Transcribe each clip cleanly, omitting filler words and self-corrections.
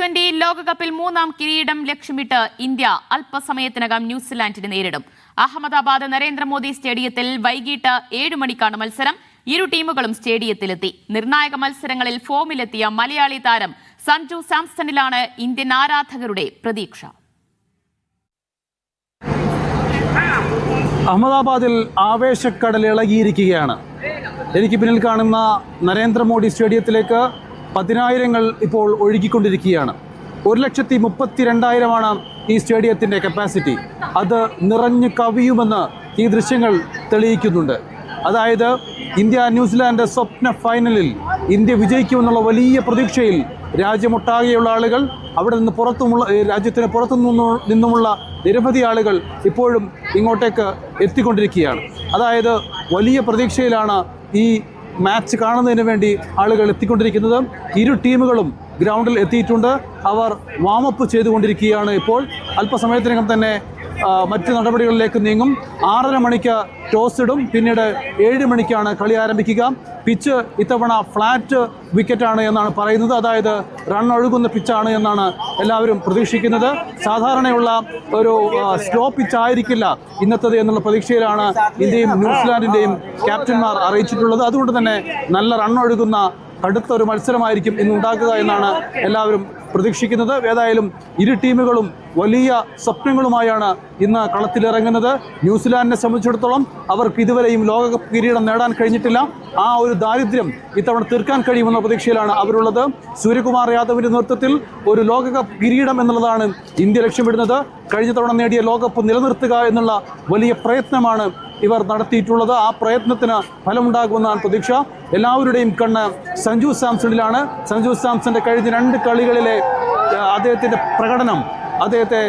T20 ലോകകപ്പിൽ മൂന്നാം കിരീടം ലക്ഷ്യമിട്ട് ഇന്ത്യ അല്പസമയത്തിനകം ന്യൂസിലാൻഡിനെ നേരിടും. അഹമ്മദാബാദ് നരേന്ദ്രമോദി സ്റ്റേഡിയത്തിൽ വൈകിട്ട് 7 മണിക്കാണ് മത്സരം. ഇരു ടീമുകളും സ്റ്റേഡിയത്തിലെത്തി. നിർണായക മത്സരങ്ങളിൽ ഫോമിലെത്തിയ മലയാളി താരം സഞ്ജു സാംസണിലാണ് ഇന്ത്യൻ ആരാധകരുടെ പ്രതീക്ഷ. അഹമ്മദാബാദിൽ ആവേശക്കടൽ ഇളകിയിരിക്കുകയാണ്. എനിക്ക് പിന്നിൽ കാണുന്ന നരേന്ദ്രമോദി സ്റ്റേഡിയത്തിലേക്ക് 10,000 ഇപ്പോൾ ഒഴുകിക്കൊണ്ടിരിക്കുകയാണ്. 1,32,000 ഈ സ്റ്റേഡിയത്തിൻ്റെ കപ്പാസിറ്റി. അത് നിറഞ്ഞു കവിയുമെന്ന് ഈ ദൃശ്യങ്ങൾ തെളിയിക്കുന്നുണ്ട്. അതായത് ഇന്ത്യ ന്യൂസിലാൻഡ് സ്വപ്ന ഫൈനലിൽ ഇന്ത്യ വിജയിക്കുമെന്നുള്ള വലിയ പ്രതീക്ഷയിൽ രാജ്യമൊട്ടാകെയുള്ള ആളുകൾ, അവിടെ നിന്ന് രാജ്യത്തിന് പുറത്തു നിന്നുമുള്ള നിരവധി ആളുകൾ ഇപ്പോഴും ഇങ്ങോട്ടേക്ക് എത്തിക്കൊണ്ടിരിക്കുകയാണ്. അതായത് വലിയ പ്രതീക്ഷയിലാണ് ഈ മാച്ച് കാണുന്നതിന് വേണ്ടി ആളുകൾ എത്തിക്കൊണ്ടിരിക്കുന്നത്. ഇരു ടീമുകളും ഗ്രൗണ്ടിൽ എത്തിയിട്ടുണ്ട്. അവർ വാമപ്പ് ചെയ്തുകൊണ്ടിരിക്കുകയാണ്. ഇപ്പോൾ അല്പസമയത്തിനകം തന്നെ മറ്റ് നടപടികളിലേക്ക് നീങ്ങും. 6:30 മണിക്ക് ടോസ് ഇടും. പിന്നീട് 7 മണിക്കാണ് കളി ആരംഭിക്കുക. പിച്ച് ഇത്തവണ ഫ്ലാറ്റ് വിക്കറ്റാണ് എന്നാണ് പറയുന്നത്. അതായത് റൺ ഒഴുകുന്ന പിച്ചാണ് എന്നാണ് എല്ലാവരും പ്രതീക്ഷിക്കുന്നത്. സാധാരണയുള്ള ഒരു സ്ലോ പിച്ച് ആയിരിക്കില്ല ഇന്നത്തേത് എന്നുള്ള പ്രതീക്ഷയിലാണ് ഇന്ത്യയും ന്യൂസിലാൻഡിൻ്റെയും ക്യാപ്റ്റന്മാർ അറിയിച്ചിട്ടുള്ളത്. അതുകൊണ്ട് തന്നെ നല്ല റൺ ഒഴുകുന്ന കടുത്തൊരു മത്സരമായിരിക്കും ഇന്നുണ്ടാക്കുക എന്നാണ് എല്ലാവരും പ്രതീക്ഷിക്കുന്നത്. ഏതായാലും ഇരു ടീമുകളും വലിയ സ്വപ്നങ്ങളുമായാണ് ഇന്ന് കളത്തിലിറങ്ങുന്നത്. ന്യൂസിലാൻഡിനെ സംബന്ധിച്ചിടത്തോളം അവർക്ക് ഇതുവരെയും ലോകകപ്പ് കിരീടം നേടാൻ കഴിഞ്ഞിട്ടില്ല. ആ ഒരു ദാരിദ്ര്യം ഇത്തവണ തീർക്കാൻ കഴിയുമെന്ന പ്രതീക്ഷയിലാണ് അവരുള്ളത്. സൂര്യകുമാർ യാദവിൻ്റെ നേതൃത്വത്തിൽ ഒരു ലോകകപ്പ് കിരീടം എന്നുള്ളതാണ് ഇന്ത്യ ലക്ഷ്യമിടുന്നത്. കഴിഞ്ഞ തവണ നേടിയ ലോകകപ്പ് നിലനിർത്തുക എന്നുള്ള വലിയ പ്രയത്നമാണ് ഇവർ നടത്തിയിട്ടുള്ളത്. ആ പ്രയത്നത്തിന് ഫലമുണ്ടാകുമെന്നാണ് പ്രതീക്ഷ. എല്ലാവരുടെയും കണ്ണ് സഞ്ജു സാംസണിലാണ്. സഞ്ജു സാംസന്റെ കഴിഞ്ഞ 2 കളികളിലെ അദ്ദേഹത്തിൻ്റെ പ്രകടനം അദ്ദേഹത്തെ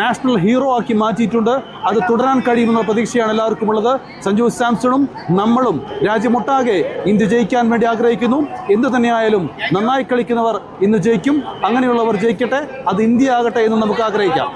നാഷണൽ ഹീറോ ആക്കി മാറ്റിയിട്ടുണ്ട്. അത് തുടരാൻ കഴിയുമെന്ന പ്രതീക്ഷയാണ് എല്ലാവർക്കും ഉള്ളത്. സഞ്ജു സാംസണും നമ്മളും രാജ്യമൊട്ടാകെ ഇന്ത്യ ജയിക്കാൻ വേണ്ടി ആഗ്രഹിക്കുന്നു. എന്തു തന്നെയായാലും നന്നായി കളിക്കുന്നവർ ഇന്ന് ജയിക്കും. അങ്ങനെയുള്ളവർ ജയിക്കട്ടെ. അത് ഇന്ത്യ ആകട്ടെ എന്ന് നമുക്ക് ആഗ്രഹിക്കാം.